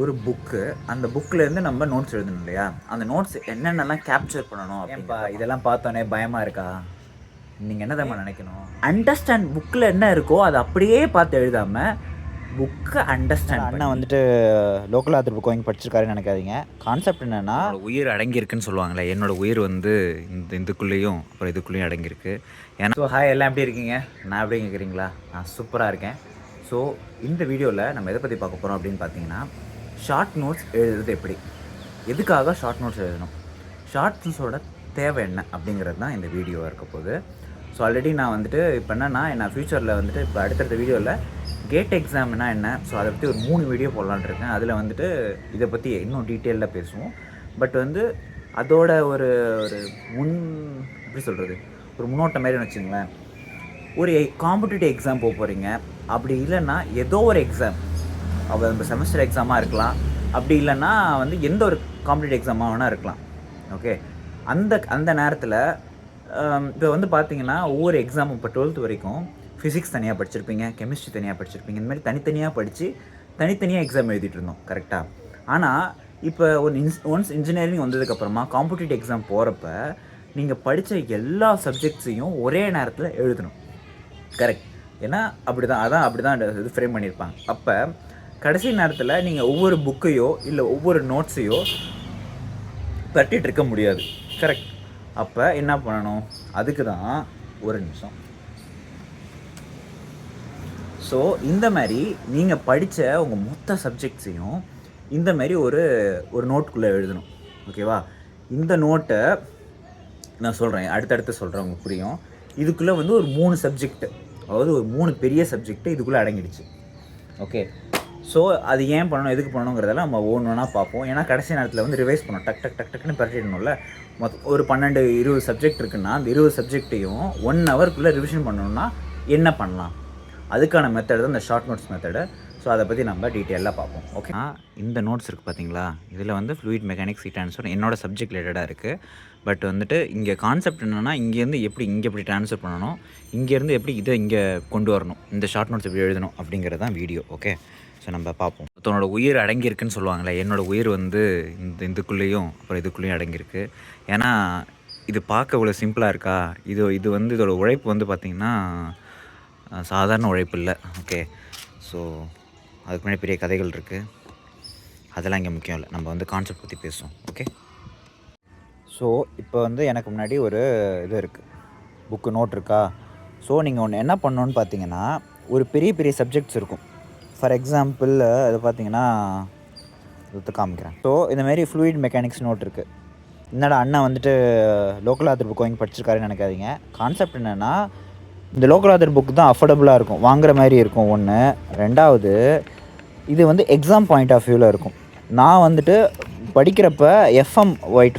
ஒரு புக்கு, அந்த புக்லேருந்து நம்ம நோட்ஸ் எழுதணும் இல்லையா? அந்த நோட்ஸ் என்னென்னலாம் கேப்சர் பண்ணணும் ஏன்பா இதெல்லாம் பார்த்தோன்னே பயமாக இருக்கா? நீங்கள் என்ன தெரியுமா நினைக்கணும்? அண்டர்ஸ்டாண்ட் புக்கில் என்ன இருக்கோ அதை அப்படியே பார்த்து எழுதாம புக்கை அண்டர்ஸ்டாண்ட் அண்ணா வந்துட்டு லோக்கல் ஆத்தர் புக் வாங்கி படிச்சிருக்காருன்னு நினைக்காதீங்க. கான்செப்ட் என்னென்னா, உயிர் அடங்கியிருக்குன்னு சொல்லுவாங்களே, என்னோட உயிர் வந்து இதுக்குள்ளேயும் அப்புறம் இதுக்குள்ளேயும் அடங்கியிருக்கு. ஏன்னா ஸோ ஹாய், எல்லாம் எப்படி இருக்கீங்க? நான் எப்படி கேட்குறீங்களா? நான் சூப்பராக இருக்கேன். ஸோ இந்த வீடியோவில் நம்ம எதை பற்றி பார்க்க போகிறோம் அப்படின்னு பார்த்தீங்கன்னா, ஷார்ட் நோட்ஸ் எழுதுறது எப்படி, எதுக்காக ஷார்ட் நோட்ஸ் எழுதணும், ஷார்ட் நோட்ஸோட தேவை என்ன அப்படிங்கிறது தான் இந்த வீடியோவாக இருக்க போகுது. ஸோ ஆல்ரெடி நான் வந்துட்டு இப்போ என்னென்னா, நான் ஃப்யூச்சரில் வந்துட்டு இப்போ அடுத்தடுத்த வீடியோவில் கேட் எக்ஸாம்னா என்ன, ஸோ அதை பற்றி ஒரு 3 வீடியோ போடலான்னு இருக்கேன். அதில் வந்துட்டு இதை பற்றி இன்னும் டீட்டெயிலாக பேசுவோம். பட் வந்து அதோட ஒரு ஒரு எப்படி சொல்கிறது, ஒரு முன்னோட்டம் மாரி வச்சுங்களேன். ஒரு காம்படிட்டிவ் எக்ஸாம் போக போகிறீங்க, அப்படி இல்லைன்னா ஏதோ ஒரு எக்ஸாம், அது நம்ம செமஸ்டர் எக்ஸாமாக இருக்கலாம், அப்படி இல்லைன்னா வந்து எந்த ஒரு காம்படிட்டிவ் எக்ஸாமாக வேணால் இருக்கலாம். ஓகே, அந்த நேரத்தில் இப்போ வந்து பார்த்தீங்கன்னா ஒவ்வொரு எக்ஸாமும் இப்போ 12th வரைக்கும் ஃபிசிக்ஸ் தனியாக படிச்சிருப்பீங்க, கெமிஸ்ட்ரி தனியாக படிச்சிருப்பீங்க, இந்த மாதிரி தனித்தனியாக படித்து தனித்தனியாக எக்ஸாம் எழுதிட்டு இருந்தோம், கரெக்டாக? ஆனால் இப்போ ஒன்ஸ் இன்ஜினியரிங் வந்ததுக்கப்புறமா காம்படிட்டிவ் எக்ஸாம் போகிறப்ப நீங்கள் படித்த எல்லா சப்ஜெக்ட்ஸையும் ஒரே நேரத்தில் எழுதணும், கரெக்ட்? ஏன்னா அப்படி தான் இது ஃப்ரேம் பண்ணியிருப்பாங்க. அப்போ கடைசி நேரத்தில் நீங்கள் ஒவ்வொரு புக்கையோ இல்லை ஒவ்வொரு நோட்ஸையோ தட்டிகிட்டு இருக்க முடியாது, கரெக்ட்? அப்போ என்ன பண்ணணும், அதுக்கு தான் ஒரு நிமிஷம். ஸோ இந்த மாதிரி நீங்கள் படித்த உங்கள் மொத்த சப்ஜெக்ட்ஸையும் இந்த மாதிரி ஒரு நோட்டுக்குள்ளே எழுதணும், ஓகேவா? இந்த நோட்டை நான் சொல்கிறேன், அடுத்தடுத்து சொல்கிறேன், உங்களுக்கு புரியும். இதுக்குள்ளே வந்து ஒரு 3 சப்ஜெக்ட்டு, அதாவது ஒரு 3 பெரிய சப்ஜெக்ட்டு இதுக்குள்ளே அடங்கிடுச்சு, ஓகே? ஸோ அது ஏன் பண்ணணும், எதுக்கு பண்ணணுங்கிறதெல்லாம் நம்ம ஒவ்வொன்றா பார்ப்போம். ஏன்னா கடைசி நேரத்தில் வந்து ரிவைஸ் பண்ணணும், டக்குன்னு பரட்டிடணும்ல. ஒரு 12-20 சப்ஜெக்ட் இருக்குன்னா அந்த 20 சப்ஜெக்டையும் 1 ஹவருக்குள்ளே ரிவிஷன் பண்ணணும்னா என்ன பண்ணலாம், அதுக்கான மெத்தட் தான் இந்த ஷார்ட் நோட்ஸ் மெத்தடு. ஸோ அதை பற்றி நம்ம டீட்டெயிலாக பார்ப்போம், ஓகே? இந்த நோட்ஸ் இருக்குது பார்த்தீங்களா, இதில் வந்து ஃப்ளூயிட் மெக்கானிக்ஸ் ஹீட் ட்ரான்ஸ்ஃபர் என்னோடய சப்ஜெக்ட் ரிலேட்டடாக இருக்குது. பட் வந்துட்டு இங்கே கான்செப்ட் என்னென்னா, இங்கேருந்து எப்படி ட்ரான்ஸ்ஃபர் பண்ணணும், இங்கேருந்து எப்படி இதை இங்கே கொண்டு வரணும், இந்த ஷார்ட் நோட்ஸ் எப்படி எழுதணும் அப்படிங்கிறது தான் வீடியோ, ஓகே? ஸோ நம்ம பார்ப்போம். ஒருத்தனோட உயிர் அடங்கியிருக்குன்னு சொல்லுவாங்களே, என்னோடய உயிர் வந்து இதுக்குள்ளேயும் அப்புறம் இதுக்குள்ளேயும் அடங்கியிருக்கு. ஏன்னா இது பார்க்க இவ்வளோ சிம்பிளாக இருக்கா, இது வந்து இதோட உழைப்பு வந்து பார்த்திங்கன்னா சாதாரண உழைப்பு இல்லை, ஓகே? ஸோ அதுக்கு முன்னாடி பெரிய கதைகள் இருக்குது, அதெல்லாம் இங்கே முக்கியம் இல்லை. நம்ம வந்து கான்செப்ட் பற்றி பேசுவோம், ஓகே? ஸோ இப்போ வந்து எனக்கு முன்னாடி ஒரு இது இருக்குது, புக்கு நோட் இருக்கா? ஸோ நீங்கள் ஒன்று என்ன பண்ணணுன்னு பார்த்தீங்கன்னா, ஒரு பெரிய சப்ஜெக்ட்ஸ் இருக்கும். ஃபார் எக்ஸாம்பிள் அது பார்த்தீங்கன்னா இது காமிக்கிறேன். ஸோ இந்தமாரி ஃப்ளூயிட் மெக்கானிக்ஸ் நோட் இருக்குது. என்னடா அண்ணா வந்துட்டு லோக்கல் ஆத்தர் புக் வாங்கி படிச்சிருக்காருன்னு நினைக்காதீங்க. கான்செப்ட் என்னென்னா, இந்த லோக்கல் ஆத்தர் புக் தான் அஃபோர்டபுளாக இருக்கும், வாங்குற மாதிரி இருக்கும் ஒன்று. ரெண்டாவது, இது வந்து எக்ஸாம் பாயிண்ட் ஆஃப் வியூவில் இருக்கும். நான் வந்துட்டு படிக்கிறப்ப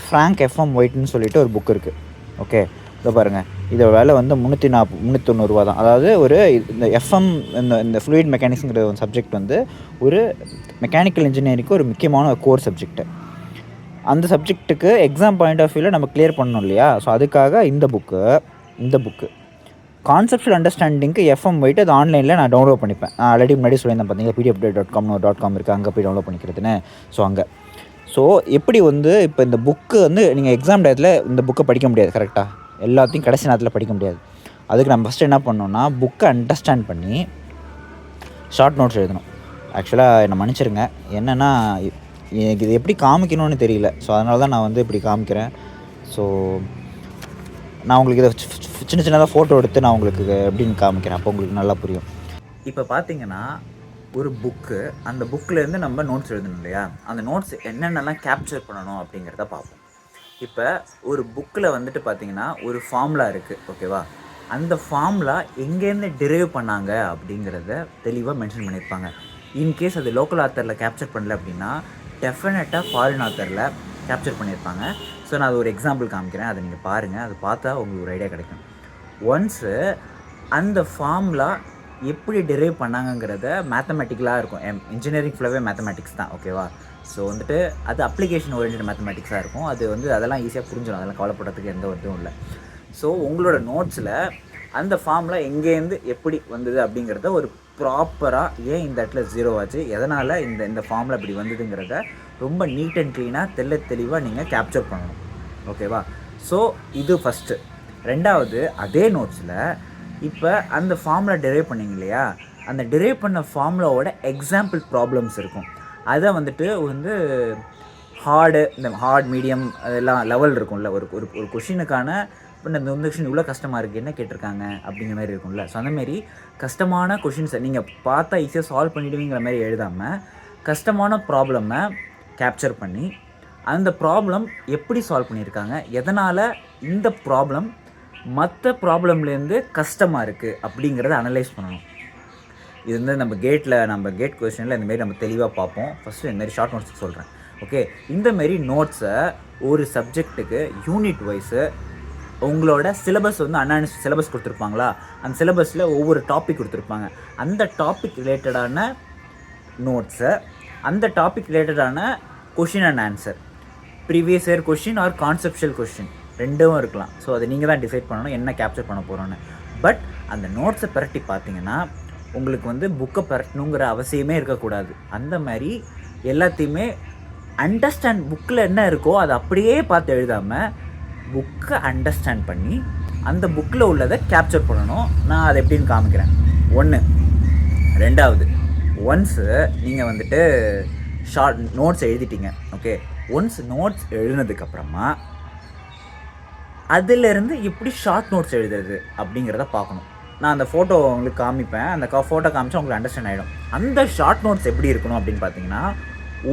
ஃப்ராங்க் எஃப்எம் ஒயிட்னு சொல்லிட்டு ஒரு புக் இருக்குது, ஓகே? இதை பாருங்கள், இதோட விலை வந்து 390 தான். அதாவது இந்த எஃப்எம் இந்த ஃப்ளூயிட் மெக்கானிக்ஸுங்கிற ஒரு சப்ஜெக்ட் வந்து ஒரு மெக்கானிக்கல் இன்ஜினியரிங்க்கு ஒரு முக்கியமான ஒரு கோர் சப்ஜெக்ட்டு. அந்த சப்ஜெக்ட்டுக்கு எக்ஸாம் பாயிண்ட் ஆஃப் வியூவில் நம்ம கிளியர் பண்ணணும் இல்லையா? ஸோ அதுக்காக இந்த புக்கு கான்செப்ஷுவல் அண்டர்ஸ்டாண்டிங்க்கு எஃப்எம் ஒயிட், அது ஆன்லைனில் நான் டவுன்லோட் பண்ணிப்பேன். நான் ஆல்ரெடி முன்னாடி சொல்லியிருந்தேன் பார்த்தீங்கன்னா, pdf.com இருக்குது, அங்கே போய் டவுன்லோட் பண்ணிக்கிறதுன்னு. ஸோ அங்கே எப்படி வந்து இப்போ இந்த புக்கு வந்து நீங்கள் எக்ஸாம் டயத்தில் இந்த புக்கை படிக்க முடியாது, கரெக்டாக? எல்லாத்தையும் கடைசி நேரத்தில் படிக்க முடியாது. அதுக்கு நம்ம ஃபஸ்ட்டு என்ன பண்ணணும்னா, புக்கை அண்டர்ஸ்டாண்ட் பண்ணி ஷார்ட் நோட்ஸ் எழுதணும். ஆக்சுவலாக என்னை மன்னிச்சிருங்க, என்னென்னா எனக்கு இது எப்படி காமிக்கணும்னு தெரியல. ஸோ அதனால தான் நான் வந்து இப்படி காமிக்கிறேன். ஸோ நான் உங்களுக்கு இதை சின்னதாக ஃபோட்டோ எடுத்து நான் உங்களுக்கு எப்படின்னு காமிக்கிறேன், அப்போ உங்களுக்கு நல்லா புரியும். இப்போ பார்த்தீங்கன்னா ஒரு புக்கு, அந்த புக்கிலேருந்து நம்ம நோட்ஸ் எழுதணும் இல்லையா? அந்த நோட்ஸ் என்னென்னலாம் கேப்சர் பண்ணணும் அப்படிங்கிறத பார்ப்போம். இப்போ ஒரு புக்கில் வந்துட்டு பார்த்தீங்கன்னா ஒரு ஃபார்முலா இருக்குது, ஓகேவா? அந்த ஃபார்முலா எங்கேருந்து டிரைவ் பண்ணாங்க அப்படிங்கிறத தெளிவாக மென்ஷன் பண்ணியிருப்பாங்க. இன்கேஸ் அது லோக்கல் ஆத்தரில் கேப்சர் பண்ணல அப்படின்னா டெஃபினட்டாக ஃபாரின் ஆத்தரில் கேப்சர் பண்ணியிருப்பாங்க. ஸோ நான் அது ஒரு எக்ஸாம்பிள் காமிக்கிறேன், அதை நீங்கள் பாருங்கள். அது பார்த்தா உங்களுக்கு ஒரு ஐடியா கிடைக்கும். ஒன்ஸு அந்த ஃபார்முலா எப்படி டிரைவ் பண்ணாங்கங்கிறத மேத்தமெட்டிக்கலாக இருக்கும். இன்ஜினியரிங் ஃபுல்லாகவே மேத்தமெட்டிக்ஸ் தான், ஓகேவா? ஸோ வந்துட்டு அது அப்ளிகேஷன் ஓரியன்ட் மேத்தமெட்டிக்ஸாக இருக்கும். அது வந்து அதெல்லாம் ஈஸியாக புரிஞ்சிடும், அதெல்லாம் கவலைப்படுறதுக்கு எந்த இதுவும் இல்லை. ஸோ உங்களோட நோட்ஸில் அந்த ஃபார்முலா எங்கேருந்து எப்படி வந்தது அப்படிங்கிறத ஒரு ப்ராப்பராக ஏன் இந்த இடத்துல 0 ஆச்சு, எதனால் இந்த ஃபார்மில் இப்படி வந்ததுங்கிறத ரொம்ப நீட் அண்ட் க்ளீனாக தெளிவாக நீங்கள் கேப்சர் பண்ணணும். ஓகேவா? ஸோ இது ஃபஸ்ட்டு. ரெண்டாவது, அதே நோட்ஸில் இப்போ அந்த ஃபார்முலா டெரைவ் பண்ணிங்க இல்லையா, அந்த டெரைவ் பண்ண ஃபார்முலாவோட எக்ஸாம்பிள் ப்ராப்ளம்ஸ் இருக்கும். அதை வந்துட்டு இந்த ஹார்ட் மீடியம் அதெல்லாம் லெவல் இருக்கும்ல. ஒரு ஒரு ஒரு கொஷினுக்கான இப்போ இந்த கொஷின் இவ்வளோ கஷ்டமாக இருக்குது, என்ன கேட்டிருக்காங்க அப்படிங்கிற மாதிரி இருக்கும்ல. ஸோ அந்தமாரி கஷ்டமான கொஷின்ஸை நீங்கள் பார்த்தா ஈஸியாக சால்வ் பண்ணிவிடுவீங்கிற மாதிரி எழுதாமல் கஷ்டமான ப்ராப்ளமை கேப்சர் பண்ணி அந்த ப்ராப்ளம் எப்படி சால்வ் பண்ணியிருக்காங்க, எதனால் இந்த ப்ராப்ளம் மற்ற ப்ராப்ளம்லேருந்து கஷ்டமாக இருக்குது அப்படிங்கிறத அனலைஸ் பண்ணணும். இது நம்ம கேட் கொஸ்டினில் இந்தமாரி நம்ம தெளிவாக பார்ப்போம். ஃபஸ்ட்டு இந்தமாரி ஷார்ட் நோட்ஸுக்கு சொல்கிறேன். ஓகே, இந்தமாரி நோட்ஸை ஒரு சப்ஜெக்ட்டுக்கு யூனிட் வைஸு உங்களோட சிலபஸ் அன்அனலைஸ்டு சிலபஸ் கொடுத்துருப்பாங்களா, அந்த சிலபஸில் ஒவ்வொரு டாபிக் கொடுத்துருப்பாங்க. அந்த டாபிக் ரிலேட்டடான நோட்ஸை, அந்த டாபிக் ரிலேட்டடான question and answer, previous year question or conceptual question ரெண்டும் இருக்கலாம். ஸோ அதை நீங்கள் தான் டிசைட் பண்ணணும் என்ன கேப்சர் பண்ண போகிறோன்னு. பட் அந்த நோட்ஸை பிரட்டி பார்த்தீங்கன்னா உங்களுக்கு புக்கை பிரட்டணுங்கிற அவசியமே இருக்கக்கூடாது. அந்த மாதிரி எல்லாத்தையுமே அண்டர்ஸ்டாண்ட், புக்கில் என்ன இருக்கோ அதை அப்படியே பார்த்து எழுதாமல் புக்கை அண்டர்ஸ்டாண்ட் பண்ணி அந்த புக்கில் உள்ளதை கேப்சர் பண்ணணும். நான் அதை எப்படின்னு காமிக்கிறேன். 1. ரெண்டாவது, ஒன்ஸு நீங்கள் ஷார்ட் நோட்ஸ் எழுதிட்டீங்க. ஓகே, ஒன்ஸ் நோட்ஸ் எழுதினதுக்கப்புறமா அதிலேருந்து எப்படி ஷார்ட் நோட்ஸ் எழுதுறது அப்படிங்கிறத பார்க்கணும். நான் அந்த ஃபோட்டோ உங்களுக்கு காமிப்பேன். அந்த ஃபோட்டோ காமிச்சா உங்களுக்கு அண்டர்ஸ்டாண்ட் ஆகிடும். அந்த ஷார்ட் நோட்ஸ் எப்படி இருக்கணும் அப்படின்னு பார்த்தீங்கன்னா,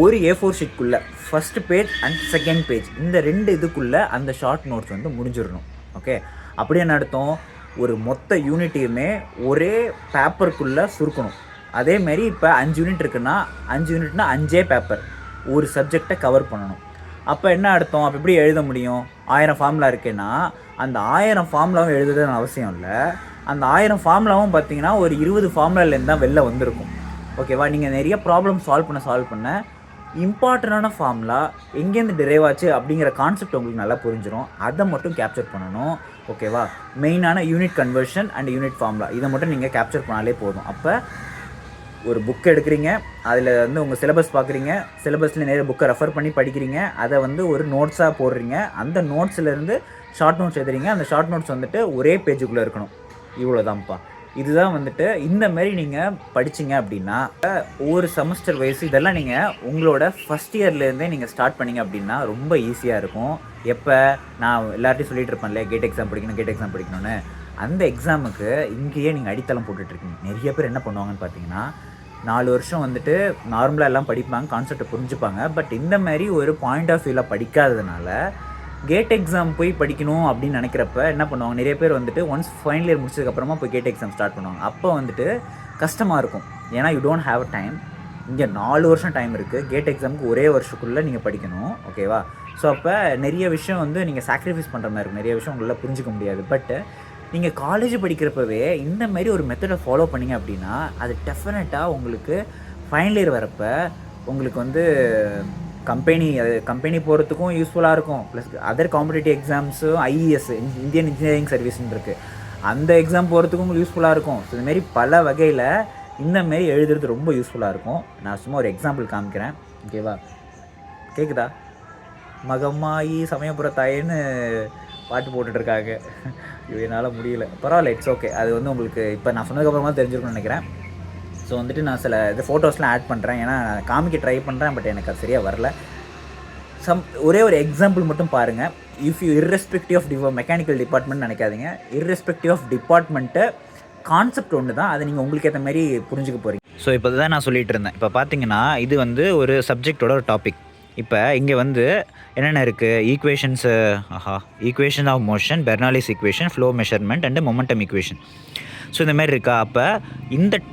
ஒரு A4 ஷீட்குள்ளே first page and second page இந்த 2 இதுக்குள்ளே அந்த ஷார்ட் நோட்ஸ் முடிஞ்சிடணும். ஓகே, அப்படி என்ன அர்த்தம், ஒரு மொத்த யூனிட்டையுமே ஒரே பேப்பருக்குள்ளே சுருக்கணும். அதேமாரி இப்போ 5 யூனிட் இருக்குன்னா 5 யூனிட்னா 5 பேப்பர் ஒரு சப்ஜெக்டை கவர் பண்ணணும். அப்போ என்ன அர்த்தம், அப்போ எப்படி எழுத முடியும்? 1000 ஃபார்முலா இருக்குன்னா அந்த 1000 ஃபார்முலாவும் எழுதுறதுன்னு அவசியம் இல்லை. அந்த 1000 ஃபார்முலாவும் பார்த்தீங்கன்னா ஒரு 20 ஃபார்முலாலேருந்து தான் வெளில வந்திருக்கும். ஓகேவா? நீங்கள் நிறைய ப்ராப்ளம் சால்வ் பண்ண இம்பார்ட்டண்டான ஃபார்முலா எங்கேருந்து டிரைவ் ஆச்சு அப்படிங்கிற கான்செப்ட் உங்களுக்கு நல்லா புரிஞ்சிடும். அதை மட்டும் கேப்சர் பண்ணணும். ஓகேவா? மெயினான unit conversion and unit formula இதை மட்டும் நீங்கள் கேப்சர் பண்ணாலே போதும். அப்போ ஒரு புக் எடுக்கிறீங்க, அதில் உங்கள் சிலபஸ் பார்க்குறீங்க, சிலபஸில் நிறைய புக்கை ரெஃபர் பண்ணி படிக்கிறீங்க, அதை ஒரு நோட்ஸாக போடுறீங்க, அந்த நோட்ஸ்லேருந்து ஷார்ட் நோட்ஸ் எழுதுறீங்க. அந்த ஷார்ட் நோட்ஸ் ஒரே பேஜுக்குள்ளே இருக்கணும். இவ்வளோதான்ப்பா. இதுதான் இந்த மாதிரி நீங்கள் படிச்சிங்க அப்படின்னா ஒவ்வொரு செமஸ்டர் வைஸ் இதெல்லாம் நீங்கள் உங்களோட ஃபஸ்ட் இயர்லேருந்தே நீங்கள் ஸ்டார்ட் பண்ணிங்க அப்படின்னா ரொம்ப ஈஸியாக இருக்கும். எப்போ நான் எல்லார்ட்டையும் சொல்லிட்டு இருப்பேன்ல, கேட் எக்ஸாம் படிக்கணும்னு, அந்த எக்ஸாமுக்கு இங்கேயே நீங்கள் அடித்தளம் போட்டுட்ருக்கீங்க. நிறைய பேர் என்ன பண்ணுவாங்கன்னு பார்த்தீங்கன்னா, 4 வருஷம் நார்மலாக எல்லாம் படிப்பாங்க, கான்செப்டை புரிஞ்சுப்பாங்க. பட் இந்த மாதிரி ஒரு பாயிண்ட் ஆஃப் வியூவில் படிக்காததுனால கேட் எக்ஸாம் போய் படிக்கணும் அப்படின்னு நினைக்கிறப்ப என்ன பண்ணுவாங்க, நிறைய பேர் ஒன்ஸ் ஃபைனல் இயர் முடிச்சதுக்கப்புறமா போய் கேட் எக்ஸாம் ஸ்டார்ட் பண்ணுவாங்க. அப்போ கஷ்டமாக இருக்கும். ஏன்னா யூ டோன்ட் ஹேவ் டைம். இங்கே 4 வருஷம் டைம் இருக்குது. கேட் எக்ஸாமுக்கு ஒரே வருஷத்துக்குள்ளே நீங்கள் படிக்கணும். ஓகேவா? ஸோ அப்போ நிறைய விஷயம் நீங்கள் சாக்ரிஃபைஸ் பண்ணுற மாதிரி இருக்கும். நிறைய விஷயம் உங்களால் புரிஞ்சிக்க முடியாது. பட்டு நீங்கள் காலேஜ் படிக்கிறப்பவே இந்த மாதிரி ஒரு மெத்தடை ஃபாலோ பண்ணிங்க அப்படின்னா அது டெஃபினட்டாக உங்களுக்கு ஃபைனல் இயர் வரப்போ உங்களுக்கு கம்பெனி போகிறதுக்கும் யூஸ்ஃபுல்லாக இருக்கும். ப்ளஸ் அதர் காம்படிட்டிவ் எக்ஸாம்ஸும் IES இந்தியன் இன்ஜினியரிங் சர்வீஸ்ன்னு இருக்குது, அந்த எக்ஸாம் போகிறதுக்கும் உங்களுக்கு யூஸ்ஃபுல்லாக இருக்கும். ஸோ இதுமாரி பல வகையில் இந்தமாரி எழுதுறது ரொம்ப யூஸ்ஃபுல்லாக இருக்கும். நான் சும்மா ஒரு எக்ஸாம்பிள் காமிக்கிறேன். ஓகேவா? கேட்குதா? மகமாயி சமயபுர தாயின்னு பாட்டு போட்டுட்ருக்காங்க. என்னால் முடியல. பரவாயில்ல, இட்ஸ் ஓகே. அது உங்களுக்கு இப்போ நான் சொன்னதுக்கப்புறமா தெரிஞ்சிருக்கும்னு நினைக்கிறேன். ஸோ நான் சில ஃபோட்டோஸ்லாம் ஆட் பண்ணுறேன். ஏன்னா நான் காமிக்க ட்ரை பண்ணுறேன், பட் எனக்கு அது சரியாக வரல. ஒரே ஒரு எக்ஸாம்பிள் மட்டும் பாருங்கள். If you irrespective of mechanical department நினைக்காதீங்க. இர்ரெஸ்பெக்டிவ் ஆஃப் டிபார்ட்மெண்ட்டு கான்செப்ட் ஒன்று தான். அதை நீங்கள் உங்களுக்கு ஏற்ற மாதிரி புரிஞ்சுக்க போகிறீங்க. ஸோ இப்போ தான் நான் சொல்லிகிட்டு இருந்தேன். இப்போ பார்த்தீங்கன்னா இது ஒரு சப்ஜெக்டோட ஒரு டாபிக். இப்போ இங்கே என்னென்ன இருக்குது, equation of motion, Bernoulli's equation, flow measurement and momentum equation. So இந்த மாதிரி இருக்கா. அப்போ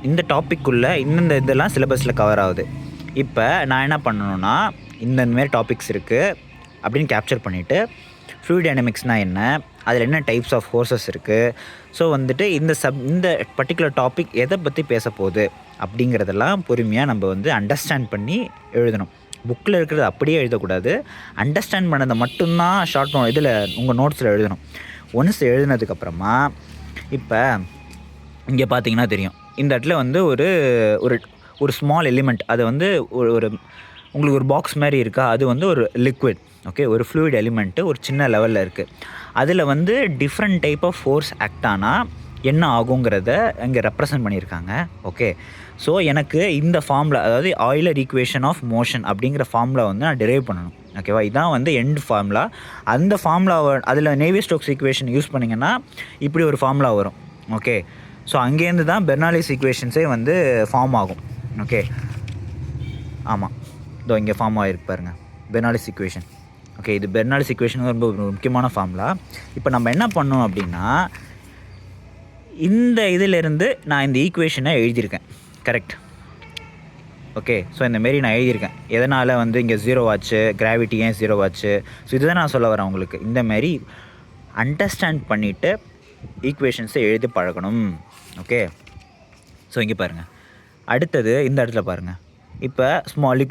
இந்த டாப்பிக்குள்ளே இதெல்லாம் சிலபஸில் கவர் ஆகுது. இப்போ நான் என்ன பண்ணணுன்னா, இந்தமாரி டாபிக்ஸ் இருக்குது அப்படின்னு கேப்சர் பண்ணிவிட்டு, ஃப்ளூயிட் டைனமிக்ஸ்னால் என்ன, அதில் என்ன டைப்ஸ் ஆஃப் ஃபோர்ஸஸ் இருக்குது, ஸோ இந்த பர்டிகுலர் டாபிக் எதை பற்றி பேச போகுது அப்படிங்கிறதெல்லாம் பொறுமையாக நம்ம அண்டர்ஸ்டாண்ட் பண்ணி எழுதணும். புக்கில் இருக்கிறது அப்படியே எழுதக்கூடாது. அண்டர்ஸ்டாண்ட் பண்ணதை மட்டும்தான் ஷார்ட் இதில் உங்கள் நோட்ஸில் எழுதணும். ஒன்ஸ் எழுதினதுக்கப்புறமா இப்போ இங்கே பார்த்தீங்கன்னா தெரியும், இந்த இடத்துல வந்து ஒரு ஒரு ஒரு ஸ்மால் எலிமெண்ட் அது வந்து ஒரு ஒரு உங்களுக்கு ஒரு பாக்ஸ் மாதிரி இருக்கா, அது வந்து ஒரு லிக்விட். ஓகே, ஒரு ஃப்ளூயிட் எலிமெண்ட்டு ஒரு சின்ன லெவலில் இருக்குது. அதில் வந்து different type of force act ஆனால் என்ன ஆகுங்கிறத இங்கே ரெப்ரசன்ட் பண்ணியிருக்காங்க. ஓகே, ஸோ எனக்கு இந்த ஃபார்முலா, அதாவது ஆயிலர் ஈக்குவேஷன் ஆஃப் மோஷன் அப்படிங்கிற ஃபார்முலா வந்து நான் டிரைவ் பண்ணணும். ஓகேவா, இதான் வந்து எண்ட் ஃபார்முலா. அந்த ஃபார்முலாவை அதில் நேவி-ஸ்டோக்ஸ் ஈக்குவேஷன் யூஸ் பண்ணிங்கன்னா இப்படி ஒரு ஃபார்முலா வரும். ஓகே, ஸோ அங்கேருந்து தான் பெர்னாலிஸ் ஈக்குவேஷன்ஸே வந்து ஃபார்ம் ஆகும். ஓகே, ஆமாம், இதோ இங்கே ஃபார்ம் ஆகிருக்கு பாருங்கள், பெர்னாலிஸ் ஈக்குவேஷன். ஓகே, இது பெர்னாலிஸ் ஈக்குவேஷன் ரொம்ப ஒரு முக்கியமான ஃபார்முலா. இப்போ நம்ம என்ன பண்ணோம் அப்படின்னா, இந்த இதிலிருந்து நான் இந்த ஈக்குவேஷனை எழுதியிருக்கேன். கரெக்ட். ஓகே, ஸோ இந்தமாரி நான் எழுதியிருக்கேன். எதனால் வந்து இங்கே 0 ஆச்சு, கிராவிட்டி ஏன் 0 ஆச்சு, ஸோ இதுதான் நான் சொல்ல வரேன் உங்களுக்கு. இந்தமாரி அண்டர்ஸ்டாண்ட் பண்ணிவிட்டு ஈக்குவேஷன்ஸை எழுதி பழகணும். ஓகே, ஸோ இங்கே பாருங்கள், அடுத்தது இந்த இடத்துல பாருங்கள். இப்போ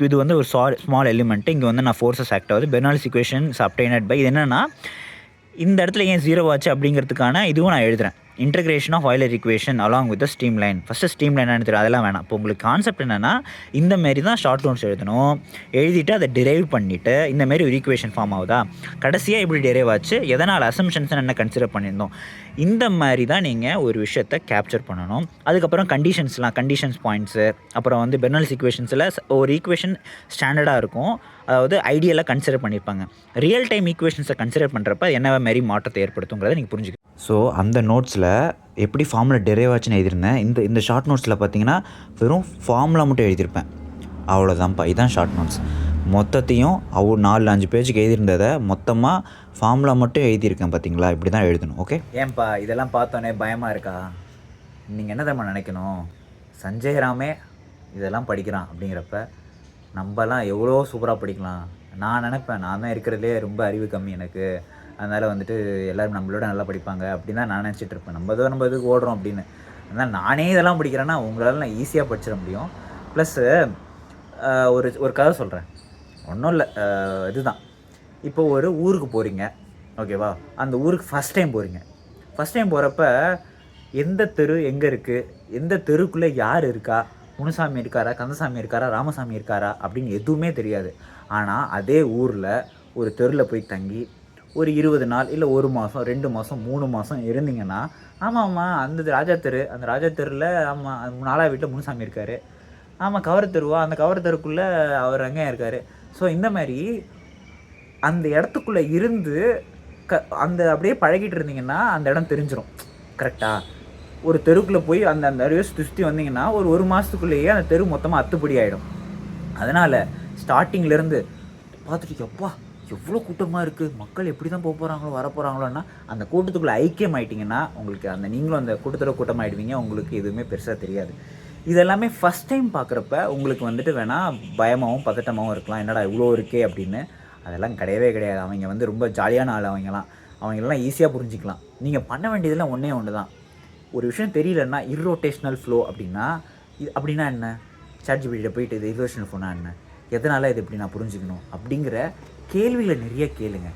இது வந்து ஒரு ஸ்மால் எலிமெண்ட்டு. இங்கே வந்து நான் ஃபோர்ஸஸ் ஆக்ட் ஆகுது. பெர்னாலிஸ் ஈக்குவேஷன் அப்டைனட் பை, இது என்னென்னா இந்த இடத்துல ஏன் 0 ஆச்சு அப்படிங்கிறதுக்கான இதுவும் நான் எழுதுகிறேன். Integration of Euler equation along with stream line. First stream line தெரியும், அதெல்லாம் வேணாம். இப்போ உங்களுக்கு கான்செப்ட் என்னென்னா, இந்தமாரி தான் ஷார்ட் நோட்ஸ் எழுதணும். எழுதிட்டு அதை டிரைவ் பண்ணிவிட்டு இந்தமாரி ஒரு ஈக்குவேஷன் ஃபார்ம் ஆகுதா, கடைசியாக இப்படி டிரைவ் ஆச்சு, எதனால் அசம்ஷன்ஸ் என்ன கன்சிடர் பண்ணியிருந்தோம், இந்த மாதிரி தான் நீங்கள் ஒரு விஷயத்தை கேப்சர் பண்ணணும். அதுக்கப்புறம் கண்டிஷன்ஸ் பாயிண்ட்ஸு, அப்புறம் வந்து பெர்னாலிஸ் ஈக்குவேஷன்ஸில் ஒரு ஈக்குவேஷன் ஸ்டாண்டர்டாக இருக்கும், அதாவது ஐடியலாக கன்சிடர் பண்ணியிருப்பாங்க. ரியல் டைம் ஈக்குவேஷன்ஸை கன்சிடர் பண்ணுறப்ப என்ன மாரி மாற்றத்தை ஏற்படுத்துங்கிறத நீங்கள் புரிஞ்சுக்கணும். ஸோ அந்த நோட்ஸில் எப்படி ஃபார்முலா டெரைவ் ஆச்சுன்னு எழுதியிருந்தேன். இந்த ஷார்ட் நோட்ஸில் பார்த்தீங்கன்னா வெறும் ஃபார்முலா மட்டும் எழுதியிருப்பேன். அவ்வளோதான்ப்பா, இதுதான் ஷார்ட் நோட்ஸ். மொத்தத்தையும் 4-5 பேஜுக்கு எழுதியிருந்ததை மொத்தமாக ஃபார்முலா மட்டும் எழுதியிருக்கேன். பார்த்தீங்களா, இப்படி தான் எழுதணும். ஓகே, ஏன்பா இதெல்லாம் பார்த்தோன்னே பயமாக இருக்கா? நீங்கள் என்ன தெரியுமா நினைக்கணும், சஞ்சய் ராமே இதெல்லாம் படிக்கிறான் அப்படிங்கிறப்ப நம்மலாம் எவ்வளோ சூப்பராக படிக்கலாம். நான் நினைப்பேன், நான் தான் இருக்கிறதுலே ரொம்ப அறிவு கம்மி எனக்கு, அதனால் வந்துட்டு எல்லோரும் நம்மளோட நல்லா படிப்பாங்க அப்படின்னு தான் நான் நினச்சிட்டு இருப்பேன். நம்ம இதுக்கு ஓடுறோம் அப்படின்னு. அதனால் நானே இதெல்லாம் படிக்கிறேன்னா உங்களால் நான் ஈஸியாக படிச்சிட முடியும். ப்ளஸ்ஸு ஒரு கதை சொல்கிறேன், ஒன்றும் இல்லை, இதுதான். இப்போ ஒரு ஊருக்கு போகிறீங்க, ஓகேவா, அந்த ஊருக்கு ஃபஸ்ட் டைம் போகிறீங்க. ஃபஸ்ட் டைம் போகிறப்ப எந்த தெரு எங்கே இருக்குது, எந்த தெருக்குள்ளே யார் இருக்கா, முனுசாமி இருக்காரா, கந்தசாமி இருக்காரா, ராமசாமி இருக்காரா அப்படின்னு எதுவுமே தெரியாது. ஆனால் அதே ஊரில் ஒரு தெருவில் போய் தங்கி ஒரு 20 நாள் இல்லை 1 மாதம் 2 மாதம் 3 மாதம் இருந்தீங்கன்னா, ஆமாம்மா அந்த ராஜா தெருவில் ஆமாம் 4ஆவது வீட்டில் முனுசாமி இருக்கார், ஆமாம் கவர தெருவா, அந்த கவர தெருக்குள்ளே அவர் அங்கே இருக்கார். ஸோ இந்த மாதிரி அந்த இடத்துக்குள்ளே இருந்து அந்த அப்படியே பழகிட்டு இருந்தீங்கன்னா அந்த இடம் தெரிஞ்சிடும். கரெக்டாக, ஒரு தெருக்குள்ளே போய் அந்த அருவே சுற்றி வந்தீங்கன்னா ஒரு மாதத்துக்குள்ளேயே அந்த தெரு மொத்தமாக அத்துப்படி ஆகிடும். அதனால் ஸ்டார்டிங்லேருந்து பார்த்துட்டு எப்பா எவ்வளோ கூட்டமாக இருக்குது, மக்கள் எப்படி தான் போக போகிறாங்களோ வர போகிறாங்களோன்னா அந்த கூட்டத்துக்குள்ளே ஐக்கியம் ஆகிட்டிங்கன்னா உங்களுக்கு நீங்களும் அந்த கூட்டமாகிடுவீங்க. உங்களுக்கு எதுவுமே பெருசாக தெரியாது. இதெல்லாமே ஃபஸ்ட் டைம் பார்க்குறப்ப உங்களுக்கு வந்துட்டு வேணால் பயமாகவும் பதட்டமாகவும் இருக்கலாம், என்னடா இவ்வளோ இருக்கே அப்படின்னு. அதெல்லாம் கிடையவே கிடையாது. அவங்க வந்து ரொம்ப ஜாலியான ஆள். அவங்களெல்லாம் ஈஸியாக புரிஞ்சிக்கலாம். நீங்கள் பண்ண வேண்டியதெல்லாம் ஒன்று தான். ஒரு விஷயம் தெரியலன்னா இர்ரோட்டேஷ்னல் ஃப்ளோ அப்படின்னா என்ன, ChatGPT போயிட்டு இது இர்ரோட்டேஷ்னல் ஃப்ளோனா என்ன, எதனால் இது இப்படி நான் புரிஞ்சுக்கணும் அப்படிங்கிற கேள்விகளை நிறைய கேளுங்க.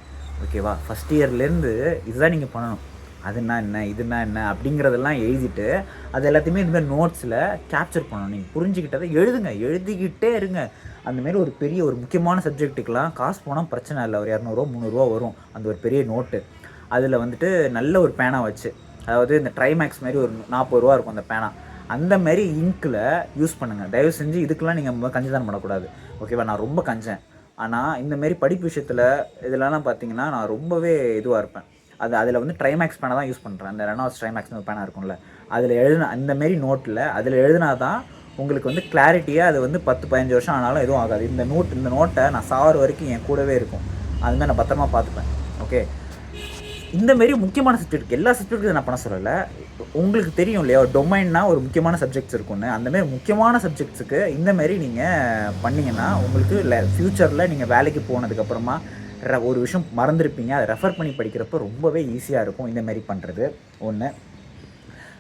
ஓகேவா, ஃபஸ்ட் இயர்லேருந்து இதுதான் நீங்கள் பண்ணணும். அதுனா என்ன, இதுனா என்ன அப்படிங்கிறதெல்லாம் எழுதிட்டு அது எல்லாத்தையுமே இதுமாதிரி நோட்ஸில் கேப்சர் பண்ணணும். நீங்கள் புரிஞ்சுக்கிட்டதை எழுதிக்கிட்டே இருங்க. அந்தமாரி ஒரு முக்கியமான சப்ஜெக்ட்டுக்கெலாம் காசு போனால் பிரச்சனை இல்லை, ஒரு 200 300 வரும் அந்த ஒரு பெரிய நோட்டு. அதில் வந்துட்டு நல்ல ஒரு பேனா வச்சு, அதாவது இந்த ட்ரைமேக்ஸ் மாதிரி ஒரு 40 ரூபா இருக்கும் அந்த பேனா, அந்த மாதிரி இங்கில் யூஸ் பண்ணுங்கள். தயவு செஞ்சு இதுக்கெல்லாம் நீங்கள் கஞ்சதானம் பண்ணக்கூடாது. ஓகேவா, நான் ரொம்ப கஞ்சேன். ஆனால் இந்தமாரி படிப்பு விஷயத்தில் இதெல்லாம் பார்த்தீங்கன்னா நான் ரொம்பவே இதுவாக இருப்பேன். அதில் வந்து ட்ரைமேக்ஸ் பேனா தான் யூஸ் பண்ணுறேன். அந்த ரெனால்ட்ஸ் ட்ரைமேக்ஸ்னு ஒரு பேனா இருக்கும்ல, அதில் அந்தமாரி நோட்டில் அதில் எழுதினா தான் உங்களுக்கு வந்து கிளாரிட்டியாக அது வந்து 10-15 வருஷம் ஆனாலும் எதுவும் ஆகாது. இந்த நோட்டை நான் சாகிற வரைக்கும் என் கூடவே இருக்கும். அதுமாதிரி நான் பத்திரமா பார்த்துப்பேன். ஓகே, இந்தமாரி முக்கியமான சப்ஜெக்ட், எல்லா சப்ஜெக்ட்டுக்கும் நான் பண்ண சொல்லலை. உங்களுக்கு தெரியும் இல்லையா, டொமைன்னா ஒரு முக்கியமான சப்ஜெக்ட்ஸ் இருக்குன்னு. அந்தமாரி முக்கியமான சப்ஜெக்ட்ஸுக்கு இந்தமாரி நீங்கள் பண்ணிங்கன்னா உங்களுக்கு ஃப்யூச்சரில் நீங்கள் வேலைக்கு போனதுக்கப்புறமா ஒரு விஷயம் மறந்துருப்பீங்க, அதை ரெஃபர் பண்ணி படிக்கிறப்போ ரொம்பவே ஈஸியாக இருக்கும் இந்தமாரி பண்ணுறது ஒன்று.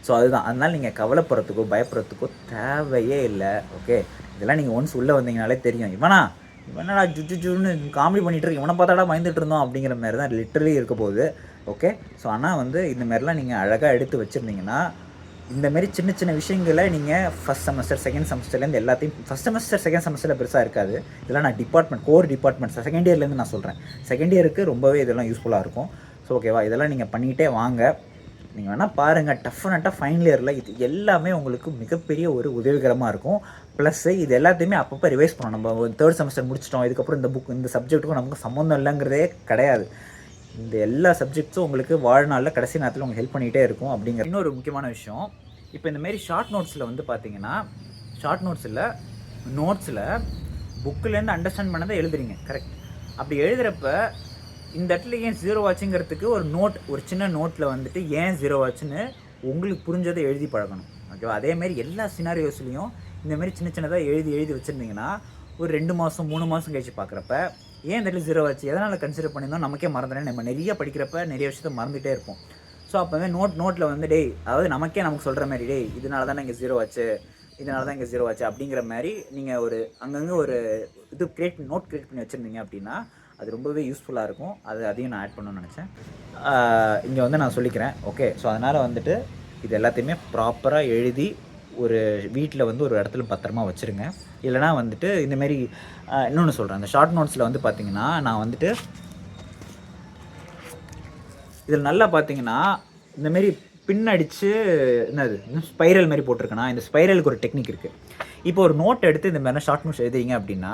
ஸோ அதுதான். அதனால் நீங்கள் கவலைப்படுறதுக்கோ பயப்படுறதுக்கோ தேவையே இல்லை. ஓகே, இதெல்லாம் நீங்கள் ஒன்ஸ் உள்ளே வந்தீங்கனாலே தெரியும். இவனடா ஜுன்னு காமெடி பண்ணிகிட்டு இருக்கு, இவனை பார்த்தாடா பயந்துட்டு இருந்தோம் அப்படிங்கிற மாதிரி தான் லிட்டரலி இருக்க போகுது. ஓகே, ஸோ ஆனால் வந்து இந்த மாதிரிலாம் நீங்கள் அழகாக எடுத்து வச்சுருந்தீங்கன்னா இந்த மாதிரி சின்ன சின்ன விஷயங்களை நீங்கள் ஃபஸ்ட் செமஸ்டர் செகண்ட் செமஸ்டர்லேருந்து எல்லாத்தையும் ஃபஸ்ட் செமஸ்டர் செகண்ட் செமஸ்டரில் பெருசாக இருக்காது. இதெல்லாம் நான் டிபார்ட்மெண்ட் கோர் டிபார்ட்மெண்ட் செகண்ட் இயர்லேருந்து நான் சொல்கிறேன். செகண்ட் இயருக்கு ரொம்பவே இதெல்லாம் யூஸ்ஃபுல்லாக இருக்கும். ஸோ ஓகேவா, இதெல்லாம் நீங்கள் பண்ணிகிட்டே வாங்க. நீங்கள் வேணால் பாருங்கள், டெஃபினட்டாக ஃபைனல் இயரில் இது எல்லாமே உங்களுக்கு மிகப்பெரிய ஒரு உதவிகரமாக இருக்கும். ப்ளஸ்ஸு இது எல்லாத்தையுமே அப்பப்போ ரிவைஸ் பண்ணணும். நம்ம தேர்ட் செமஸ்டர் முடிச்சிட்டோம், இதுக்கப்புறம் இந்த சப்ஜெக்ட்டுக்கும் நமக்கு சம்மந்தம் இல்லைங்கிறதே கிடையாது. இந்த எல்லா சப்ஜெக்ட்ஸும் உங்களுக்கு வாழ்நாளில் கடைசி நேரத்தில் உங்களுக்கு ஹெல்ப் பண்ணிகிட்டே இருக்கும். அப்படிங்கிற இன்னொரு முக்கியமான விஷயம், இப்போ இந்தமாரி ஷார்ட் நோட்ஸில் வந்து பார்த்தீங்கன்னா, ஷார்ட் நோட்ஸில் புக்கிலேருந்து அண்டர்ஸ்டாண்ட் பண்ணதை எழுதுறீங்க, கரெக்ட்? அப்படி எழுதுகிறப்ப இந்த இடத்துல ஏன் 0 ஆச்சுங்கிறதுக்கு ஒரு சின்ன நோட்டில் வந்துட்டு ஏன் 0 ஆச்சுன்னு உங்களுக்கு புரிஞ்சதை எழுதி பழகணும். ஓகேவா? அதேமாரி எல்லா சினாரியோஸ்லேயும் இந்தமாரி சின்ன சின்னதாக எழுதி வச்சுருந்தீங்கன்னா ஒரு 2 மாதம் 3 மாதம் கழிச்சு பார்க்குறப்ப ஏன் இந்த இடத்துல 0 ஆச்சு, எதனால் கன்சிடர் பண்ணியிருந்தோம் நமக்கே மறந்துடனே. நம்ம நிறைய படிக்கிறப்ப நிறைய விஷயத்த மறந்துகிட்டே இருப்போம். ஸோ அப்போவே நோட்டில் வந்து அதாவது நமக்கு சொல்கிற மாதிரி இதனால தான் இங்கே 0 ஆச்சு, இதனால தான் இங்கே 0 ஆச்சு அப்படிங்கிற மாதிரி நீங்கள் ஒரு அங்கங்கே ஒரு நோட் கிரியேட் பண்ணி வச்சுருந்தீங்க அப்படின்னா அது ரொம்பவே யூஸ்ஃபுல்லாக இருக்கும். அதையும் நான் ஆட் பண்ணணும்னு நினச்சேன். இங்கே வந்து நான் சொல்லிக்கிறேன். ஓகே, ஸோ அதனால் வந்துட்டு இது எல்லாத்தையுமே ப்ராப்பராக எழுதி ஒரு வீட்டில் வந்து ஒரு இடத்துல பத்திரமா வச்சுருங்க. இல்லைனா வந்துட்டு இந்தமாரி இன்னொன்று சொல்கிறேன், அந்த ஷார்ட் நோட்ஸில் வந்து பார்த்திங்கன்னா நான் வந்துட்டு இதில் நல்லா பார்த்தீங்கன்னா இந்தமாரி பின்னடித்து ஸ்பைரல் மாதிரி போட்டிருக்கேன்னா, இந்த ஸ்பைரலுக்கு ஒரு டெக்னிக் இருக்குது. இப்போ ஒரு நோட் எடுத்து இந்த மாதிரிலாம் ஷார்ட் நோட்ஸ் எழுதுறீங்க அப்படின்னா,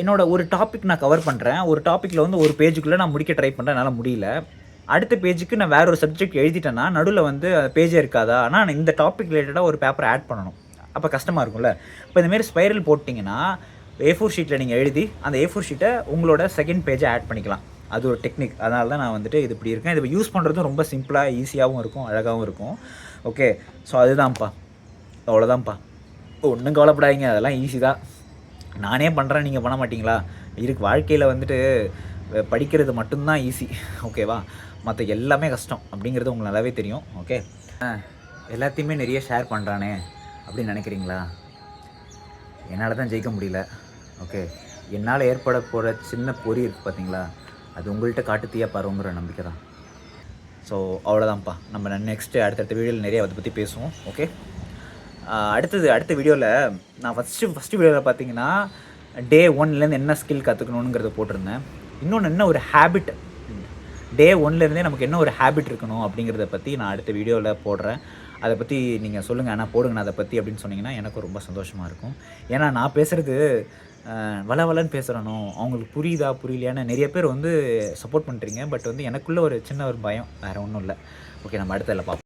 என்னோட ஒரு டாபிக் நான் கவர் பண்ணுறேன், ஒரு டாப்பிக்கில் வந்து ஒரு பேஜுக்குள்ளே நான் முடிக்க ட்ரை பண்ணுறேன், என்னால் முடியல. அடுத்த பேஜுக்கு நான் வேறு ஒரு சப்ஜெக்ட் எழுதிட்டேன்னா நடுவில் வந்து பேஜே இருக்காதா, ஆனால் நான் இந்த டாபிக் ரிலேட்டடாக ஒரு பேப்பரை ஆட் பண்ணணும், அப்போ கஷ்டமாக இருக்கும்ல. இப்போ இந்தமாரி ஸ்பைரல் போட்டிங்கன்னா A4 ஷீட்டில் நீங்கள் எழுதி அந்த A4 ஷீட்டை உங்களோட செகண்ட் பேஜை ஆட் பண்ணிக்கலாம். அது ஒரு டெக்னிக். அதனால தான் நான் வந்துட்டு இது இப்படி இருக்கேன். இது யூஸ் பண்ணுறதும் ரொம்ப சிம்பிளாக ஈஸியாகவும் இருக்கும், அழகாகவும் இருக்கும். ஓகே, ஸோ அதுதான்ப்பா, அவ்வளோதான்ப்பா. ஒன்றும் கவலைப்படாதீங்க, அதெல்லாம் ஈஸி தான். நானே பண்ணுறேன், நீங்கள் பண்ண மாட்டிங்களா? வாழ்க்கையில் வந்துட்டு படிக்கிறது மட்டும்தான் ஈஸி, ஓகேவா? மற்ற எல்லாமே கஷ்டம் அப்படிங்கிறது உங்களுக்கு நல்லாவே தெரியும். ஓகே, எல்லாத்தையுமே நிறைய ஷேர் பண்ணுறானே அப்படின்னு நினைக்கிறீங்களா? என்னால் தான் ஜெயிக்க முடியல. ஓகே, என்னால் ஏற்பட போகிற சின்ன பொறி இருக்குது பார்த்தீங்களா, அது உங்கள்கிட்ட காட்டுத்தீயாக பரவுங்கிற நம்பிக்கை தான். ஸோ அவ்வளோதான்ப்பா. நம்ம நெக்ஸ்ட்டு அடுத்தடுத்த வீடியோவில் நிறைய அதை பற்றி பேசுவோம். ஓகே, அடுத்த வீடியோவில் நான் ஃபஸ்ட்டு வீடியோவில் பார்த்தீங்கன்னா டே 1லேருந்து என்ன ஸ்கில் கற்றுக்கணுங்கிறத போட்டிருந்தேன். இன்னொன்று என்ன ஒரு ஹேபிட், டே 1லேருந்தே நமக்கு என்ன ஒரு ஹேபிட் இருக்கணும் அப்படிங்கிறத பற்றி நான் அடுத்த வீடியோவில் போடுறேன். அதை பற்றி நீங்கள் சொல்லுங்கள், ஆனால் போடுங்கண்ணா அதை பற்றி அப்படின்னு சொன்னீங்கன்னா எனக்கு ரொம்ப சந்தோஷமாக இருக்கும். ஏன்னா நான் பேசுகிறது வளன்னு பேசுகிறனோ, அவங்களுக்கு புரியுதா புரியலையான்னு நிறைய பேர் வந்து சப்போர்ட் பண்ணுறீங்க. பட் வந்து எனக்குள்ளே ஒரு சின்ன ஒரு பயம், வேறு ஒன்றும் இல்லை. ஓகே, நம்ம அடுத்ததில் பார்ப்போம்.